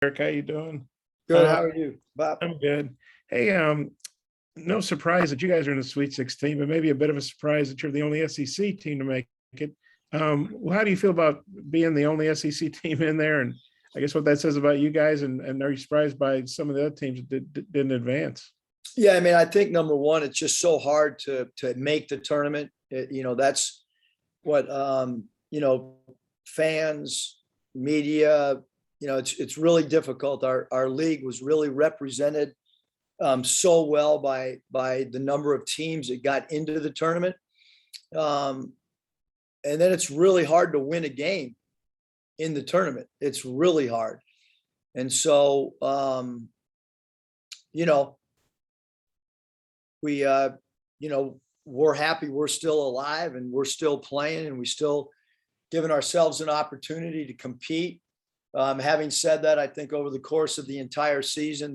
Eric, how you doing? Good. How are you, Bob? I'm good. Hey, no surprise that you guys are in the Sweet 16, but maybe a bit of a surprise that you're the only SEC team to make it. Well, how do you feel about being the only SEC team in there? And I guess what that says about you guys, and are you surprised by some of the other teams that didn't advance? Yeah, I mean, I think number one, it's just so hard to make the tournament. That's what fans, media. It's really difficult. Our league was really represented so well by the number of teams that got into the tournament, and then it's really hard to win a game in the tournament. It's really hard, and so we we're happy we're still alive and we're still playing and we still giving ourselves an opportunity to compete. Having said that, I think over the course of the entire season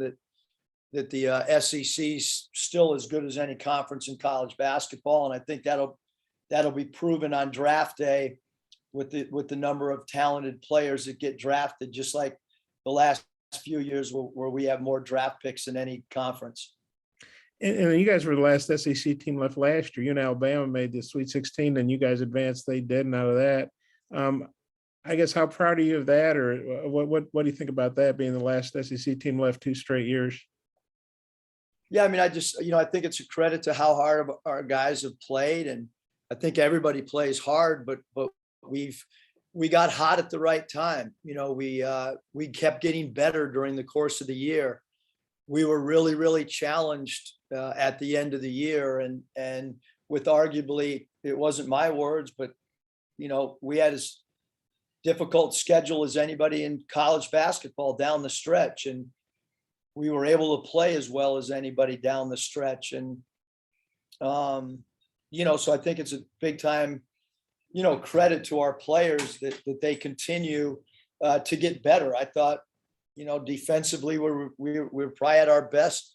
that the SEC is still as good as any conference in college basketball, and I think that'll be proven on draft day with the number of talented players that get drafted, just like the last few years where we have more draft picks than any conference. And you guys were the last SEC team left last year. You and Alabama made the Sweet 16, and you guys advanced. They didn't out of that. I guess how proud are you of that, or what do you think about that being the last SEC team left 2 straight years? Yeah, I mean, I think it's a credit to how hard our guys have played, and I think everybody plays hard, but we got hot at the right time. We kept getting better during the course of the year. We were really, really challenged at the end of the year, and with arguably, it wasn't my words, but we had as difficult schedule as anybody in college basketball down the stretch, and we were able to play as well as anybody down the stretch. And so I think it's a big time credit to our players that they continue to get better. I thought defensively we're probably at our best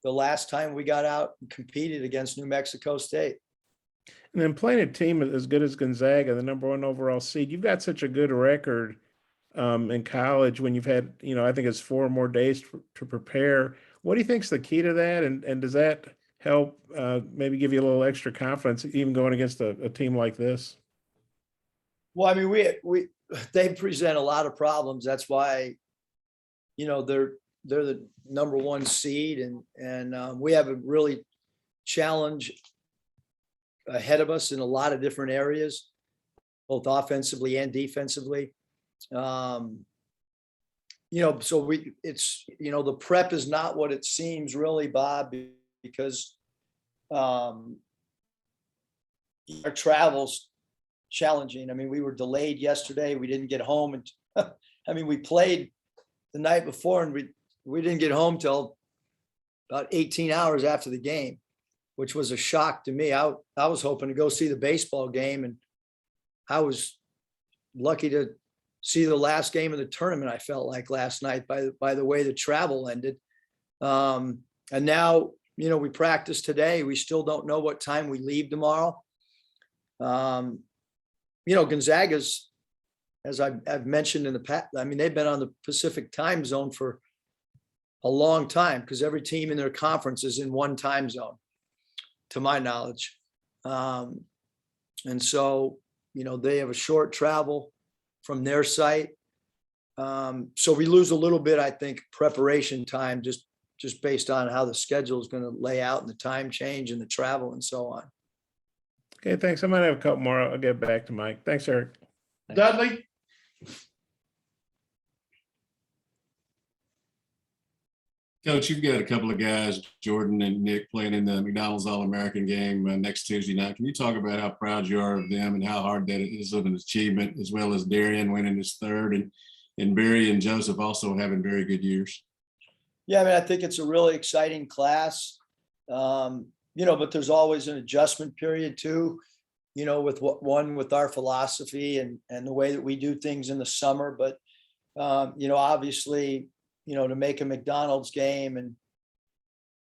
the last time we got out and competed against New Mexico State. And then playing a team as good as Gonzaga, the #1 overall seed, you've got such a good record in college when you've had, I think it's 4 more days to prepare. What do you think is the key to that? And does that help maybe give you a little extra confidence even going against a team like this? Well, I mean, they present a lot of problems. That's why, they're the #1 seed, and we have a really challenge ahead of us in a lot of different areas, both offensively and defensively. So the prep is not what it seems really, Bob, because our travel's challenging. I mean, we were delayed yesterday. We didn't get home, and we played the night before, and we didn't get home till about 18 hours after the game, which was a shock to me. I was hoping to go see the baseball game, and I was lucky to see the last game of the tournament. I felt like last night by the way the travel ended. And now, we practice today. We still don't know what time we leave tomorrow. Gonzaga's, as I've mentioned in the past, I mean, they've been on the Pacific time zone for a long time because every team in their conference is in one time zone, to my knowledge. And so, they have a short travel from their site. So we lose a little bit, I think, preparation time just based on how the schedule is going to lay out and the time change and the travel and so on. Okay, thanks. I might have a couple more. I'll get back to Mike. Thanks, Eric. Dudley? Coach, you've got a couple of guys, Jordan and Nick, playing in the McDonald's All-American game next Tuesday night. Can you talk about how proud you are of them and how hard that is of an achievement, as well as Darian winning his 3rd and Barry and Joseph also having very good years? Yeah, I mean, I think it's a really exciting class, but there's always an adjustment period too, with our philosophy and the way that we do things in the summer. But, obviously, to make a McDonald's game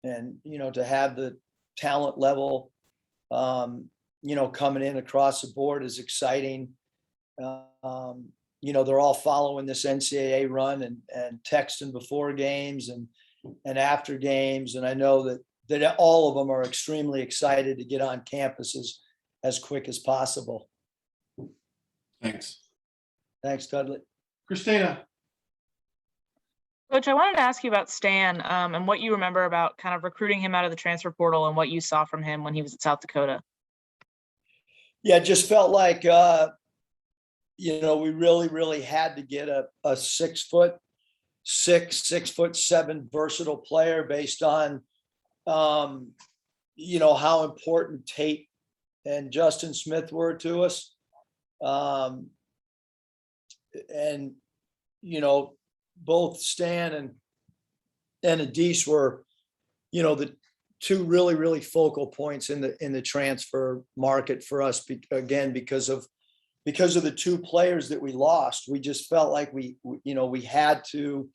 and to have the talent level, coming in across the board is exciting. they're all following this NCAA run and texting before games and after games. And I know that all of them are extremely excited to get on campuses as quick as possible. Thanks. Thanks, Dudley. Christina. Coach, I wanted to ask you about Stan and what you remember about kind of recruiting him out of the transfer portal and what you saw from him when he was at South Dakota. Yeah, it just felt like, we really had to get a 6'6", 6'7" versatile player based on, how important Tate and Justin Smith were to us. And, both Stan and Adise were, the two really focal points in the transfer market for us, because of the two players that we lost. We just felt like we had to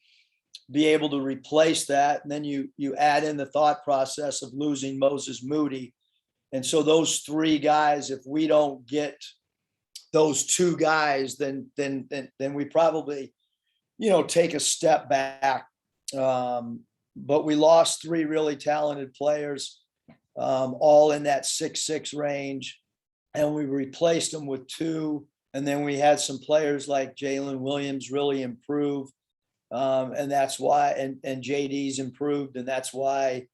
be able to replace that. And then you add in the thought process of losing Moses Moody. And so those three guys, if we don't get those two guys, then we probably, take a step back. But we lost three really talented players, all in that 6'6" range. And we replaced them with two. And then we had some players like Jalen Williams really improve. And that's why, and JD's improved. And that's why,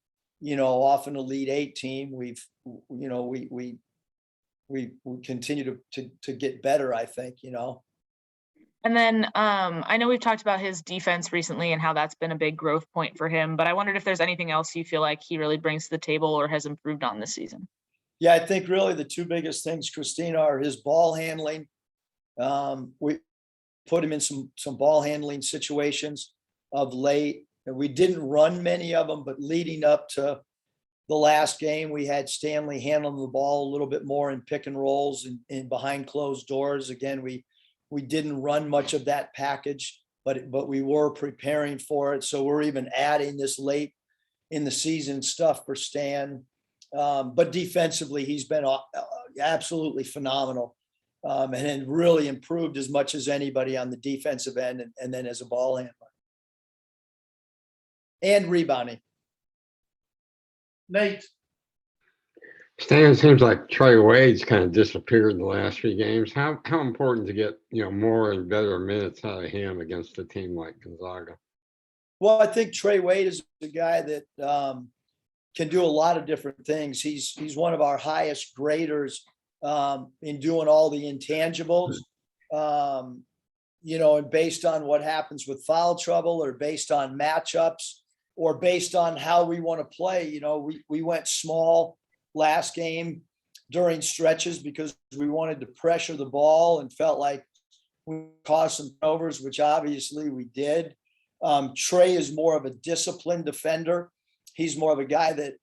off an Elite Eight team, we continue to get better, I think, And then I know we've talked about his defense recently and how that's been a big growth point for him, but I wondered if there's anything else you feel like he really brings to the table or has improved on this season. Yeah, I think really the two biggest things, Christina, are his ball handling. We put him in some ball handling situations of late, and we didn't run many of them, but leading up to the last game, we had Stanley handling the ball a little bit more in pick and rolls and behind closed doors. Again, we didn't run much of that package, but we were preparing for it. So we're even adding this late in the season stuff for Stan. But defensively, he's been absolutely phenomenal, and really improved as much as anybody on the defensive end, and then as a ball handler and rebounding. Nate. Stan, it seems like Trey Wade's kind of disappeared in the last few games. How important to get more and better minutes out of him against a team like Gonzaga? Well, I think Trey Wade is a guy that can do a lot of different things. He's one of our highest graders in doing all the intangibles. And based on what happens with foul trouble, or based on matchups, or based on how we want to play, we went small last game during stretches because we wanted to pressure the ball and felt like we caused some turnovers, which obviously we did. Trey is more of a disciplined defender. He's more of a guy that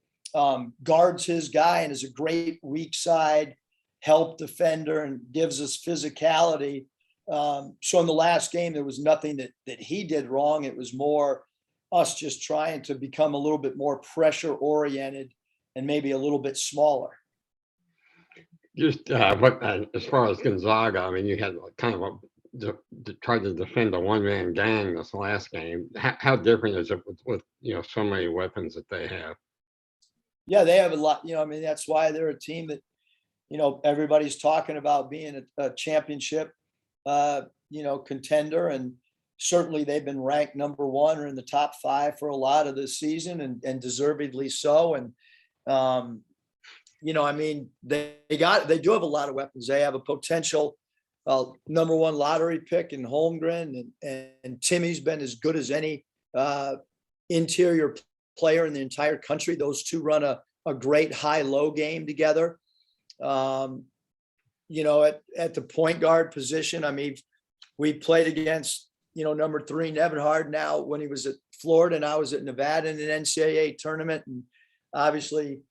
guards his guy and is a great weak side help defender and gives us physicality. So in the last game, there was nothing that he did wrong. It was more us just trying to become a little bit more pressure oriented and maybe a little bit smaller. Just as far as Gonzaga, I mean, you had kind of tried to defend a one-man gang this last game. How different is it with so many weapons that they have? Yeah, they have a lot. That's why they're a team that everybody's talking about being a championship contender, and certainly they've been ranked number one or in the top 5 for a lot of the season, and deservedly so. And they do have a lot of weapons. They have a potential number 1 lottery pick in Holmgren, and Timmy's been as good as any interior player in the entire country. Those two run a great high-low game together. At the point guard position, we played against number 3 Nebenhard now when he was at Florida, and I was at Nevada in an NCAA tournament, and obviously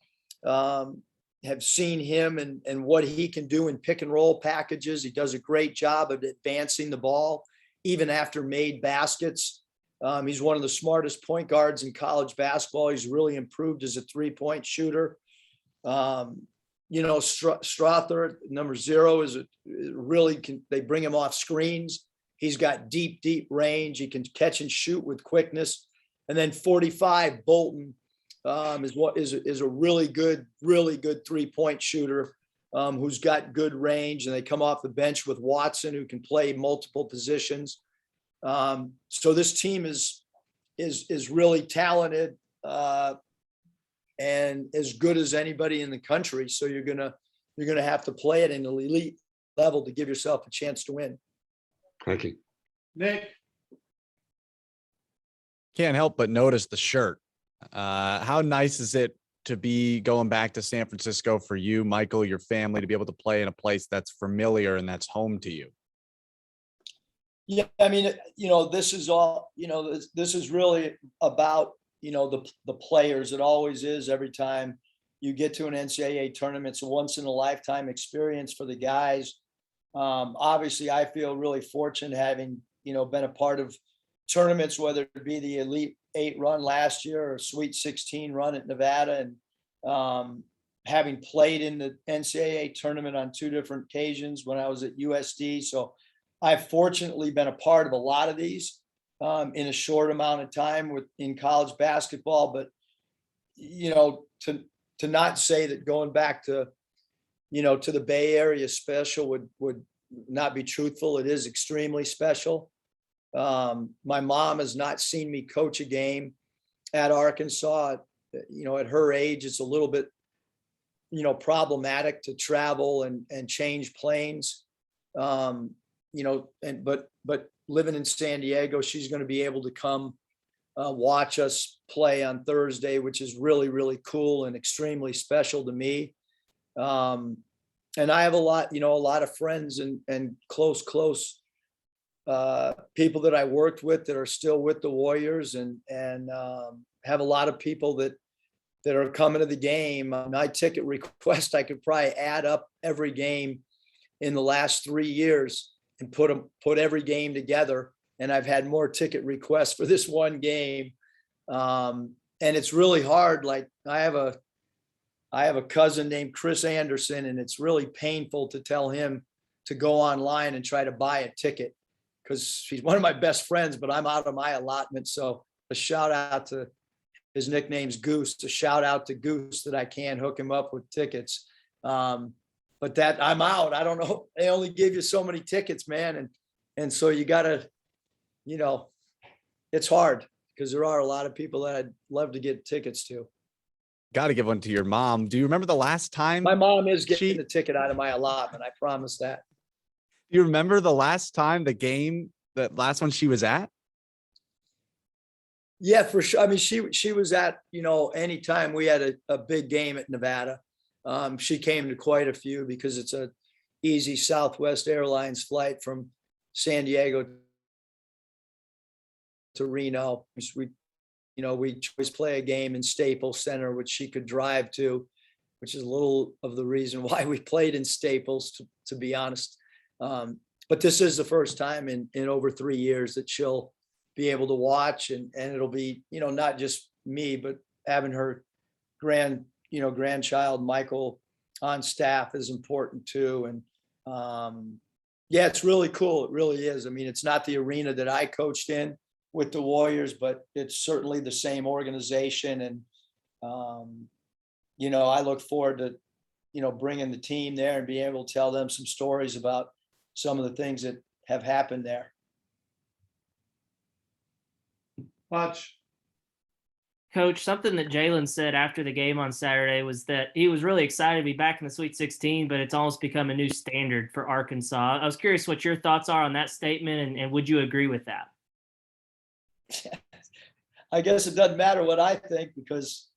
have seen him and what he can do in pick and roll packages. He does a great job of advancing the ball, even after made baskets. He's one of the smartest point guards in college basketball. He's really improved as a 3-point shooter. Strother, number 0, they bring him off screens. He's got deep range. He can catch and shoot with quickness. And then 45, Bolton is a really good 3-point shooter who's got good range. And they come off the bench with Watson, who can play multiple positions. So this team is really talented and as good as anybody in the country. So you're gonna have to play at an elite level to give yourself a chance to win. Thank you. Nick. Can't help but notice the shirt. How nice is it to be going back to San Francisco for you, Michael, your family, to be able to play in a place that's familiar and that's home to you? Yeah, I mean, this is all, this is really about, the players. It always is. Every time you get to an NCAA tournament, it's a once in a lifetime experience for the guys. Obviously, I feel really fortunate having, been a part of tournaments, whether it be the Elite 8 run last year or Sweet 16 run at Nevada, and having played in the NCAA tournament on 2 different occasions when I was at USD. So I've fortunately been a part of a lot of these in a short amount of time in college basketball. But, to not say that going back to, to the Bay Area special would not be truthful. It is extremely special. My mom has not seen me coach a game at Arkansas. At her age, it's a little bit, problematic to travel and change planes. But living in San Diego, she's going to be able to come watch us play on Thursday, which is really, really cool and extremely special to me. And I have a lot of friends and close people that I worked with that are still with the Warriors, and have a lot of people that are coming to the game. My ticket request, I could probably add up every game in the last 3 years and put every game together. And I've had more ticket requests for this one game. And it's really hard. Like I have a cousin named Chris Anderson, and it's really painful to tell him to go online and try to buy a ticket because he's one of my best friends, but I'm out of my allotment. So a shout out to, his nickname's Goose, a shout out to Goose that I can't hook him up with tickets. But that I'm out. I don't know. They only give you so many tickets, man. And so you gotta, it's hard because there are a lot of people that I'd love to get tickets to. Got to give one to your mom. Do you remember the last time? My mom is getting the ticket out of my allotment. I promise that. Do you remember the last time the last one she was at? Yeah, for sure. I mean, she was at, anytime we had a big game at Nevada. She came to quite a few because it's a easy Southwest Airlines flight from San Diego to Reno. We always play a game in Staples Center, which she could drive to, which is a little of the reason why we played in Staples, to be honest. But this is the first time in over 3 years that she'll be able to watch, and it'll be, not just me, but having her grandchild Michael on staff is important too. And yeah, it's really cool. It really is. I mean, it's not the arena that I coached in with the Warriors, but it's certainly the same organization. And I look forward to bringing the team there and being able to tell them some stories about some of the things that have happened there. Watch. Coach, something that Jalen said after the game on Saturday was that he was really excited to be back in the Sweet 16, but it's almost become a new standard for Arkansas. I was curious what your thoughts are on that statement, and would you agree with that? I guess it doesn't matter what I think because,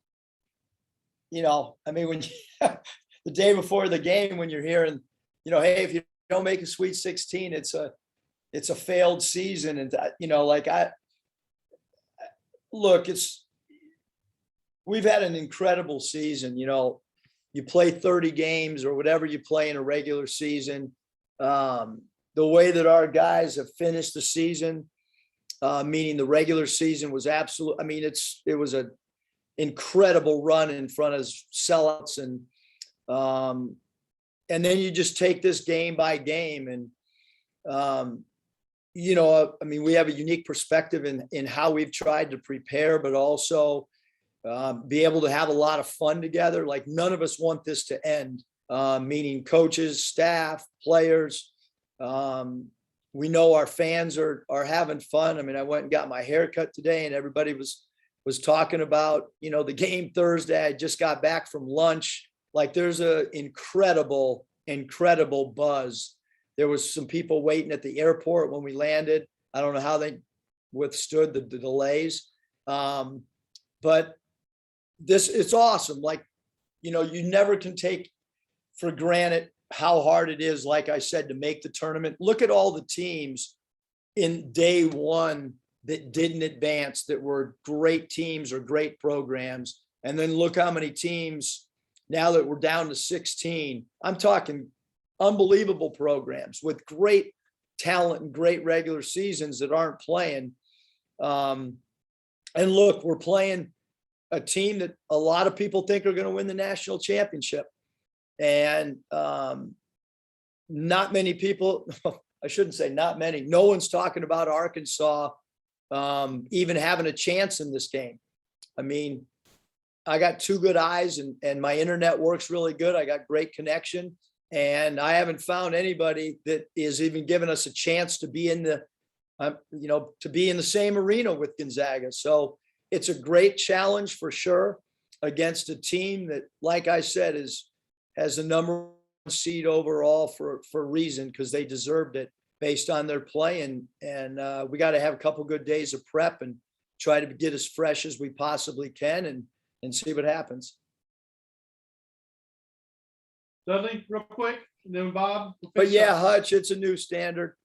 when the day before the game, when you're hearing, hey, if you don't make a Sweet 16, it's a failed season. And, we've had an incredible season. You play 30 games or whatever you play in a regular season. The way that our guys have finished the season, meaning the regular season was absolute. I mean, it was an incredible run in front of sellouts, and then you just take this game by game, and I mean, we have a unique perspective in how we've tried to prepare, but also be able to have a lot of fun together. Like none of us want this to end, meaning coaches, staff, players. We know our fans are having fun. I mean, I went and got my hair cut today and everybody was talking about, the game Thursday. I just got back from lunch. Like there's a incredible buzz. There was some people waiting at the airport when we landed. I don't know how they withstood the delays. But it's awesome. Like, you never can take for granted how hard it is, like I said, to make the tournament. Look at all the teams in day one that didn't advance, that were great teams or great programs. And then look how many teams now that we're down to 16. I'm talking unbelievable programs with great talent and great regular seasons that aren't playing. And look, we're playing a team that a lot of people think are going to win the national championship. And not many people, I shouldn't say not many, no one's talking about Arkansas even having a chance in this game. I mean, I got two good eyes and my internet works really good. I got great connection. And I haven't found anybody that is even giving us a chance to be in the, to be in the same arena with Gonzaga. So it's a great challenge for sure against a team that, like I said, has the number one seed overall for a reason, because they deserved it based on their play. And we got to have a couple good days of prep and try to get as fresh as we possibly can and see what happens. Dudley, real quick, and then Bob. But yeah, Hutch, it's a new standard.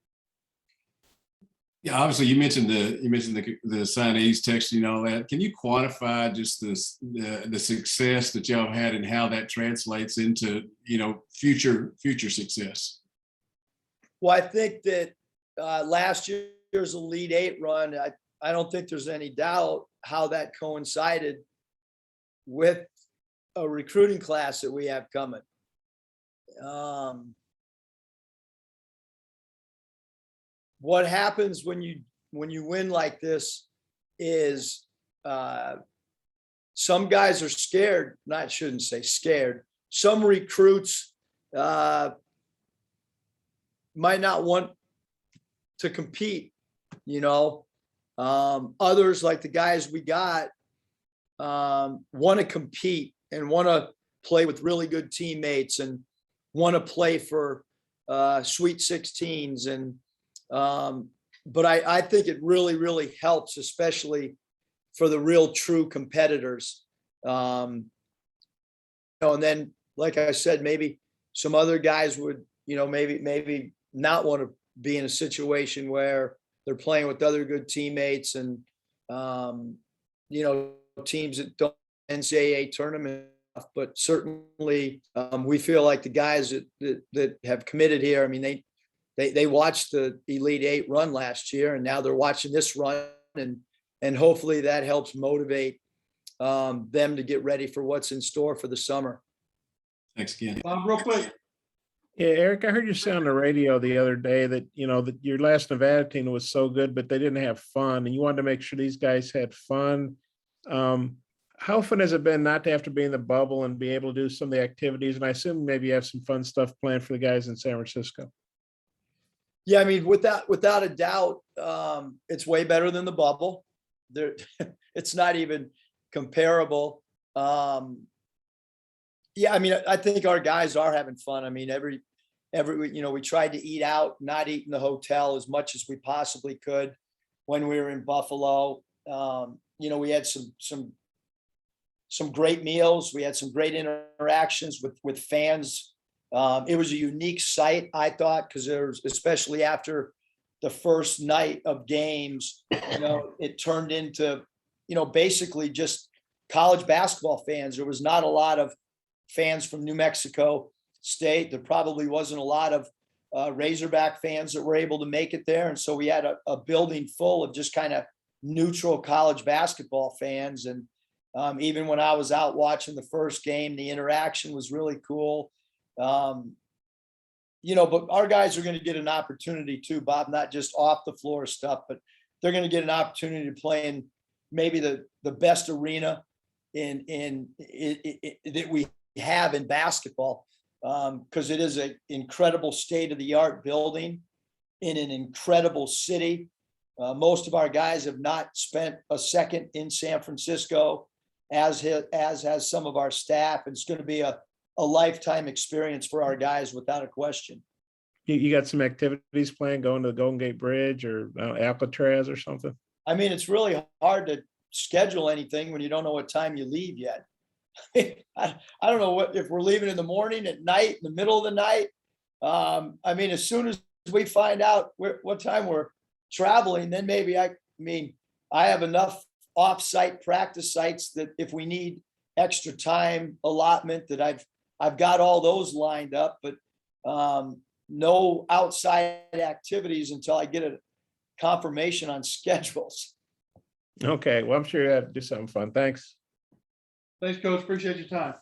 Yeah, obviously you mentioned the signees texting and all that. Can you quantify just the success that y'all have had and how that translates into future success? Well, I think that last year's Elite Eight run, I don't think there's any doubt how that coincided with a recruiting class that we have coming. What happens when you win like this is some guys are scared. Shouldn't say scared. Some recruits might not want to compete. Others, like the guys we got, want to compete and want to play with really good teammates and want to play for Sweet 16s. And but I think it really, really helps, especially for the real true competitors. And then, like I said, maybe some other guys would, maybe not want to be in a situation where they're playing with other good teammates and, teams that don't NCAA tournament. But certainly we feel like the guys that have committed here, I mean, they watched the Elite Eight run last year, and now they're watching this run, and hopefully that helps motivate them to get ready for what's in store for the summer. Thanks again. Bob, real quick. Yeah, Eric, I heard you say on the radio the other day that, that your last Nevada team was so good, but they didn't have fun, and you wanted to make sure these guys had fun. How fun has it been not to have to be in the bubble and be able to do some of the activities? And I assume maybe you have some fun stuff planned for the guys in San Francisco. Yeah, I mean, without a doubt, it's way better than the bubble. It's not even comparable. Yeah, I mean, I think our guys are having fun. I mean, every we tried to eat out, not eat in the hotel as much as we possibly could when we were in Buffalo. We had some great meals. We had some great interactions with fans. It was a unique site, I thought, because there was, especially after the first night of games, it turned into, basically just college basketball fans. There was not a lot of fans from New Mexico State. There probably wasn't a lot of Razorback fans that were able to make it there. And so we had a building full of just kind of neutral college basketball fans. And even when I was out watching the first game, the interaction was really cool. but our guys are going to get an opportunity too, Bob, not just off the floor stuff, but they're going to get an opportunity to play in maybe the best arena that we have in basketball, because it is an incredible state-of-the-art building in an incredible city. Most of our guys have not spent a second in San Francisco, as has some of our staff. It's going to be a lifetime experience for our guys without a question. You got some activities planned, going to the Golden Gate Bridge or Alcatraz or something? I mean, it's really hard to schedule anything when you don't know what time you leave yet. I don't know if we're leaving in the morning, at night, in the middle of the night. I mean, as soon as we find out what time we're traveling, then maybe I have enough off-site practice sites that if we need extra time allotment, that I've got all those lined up, but no outside activities until I get a confirmation on schedules. Okay, well, I'm sure you have to do something fun. Thanks. Thanks, Coach. Appreciate your time.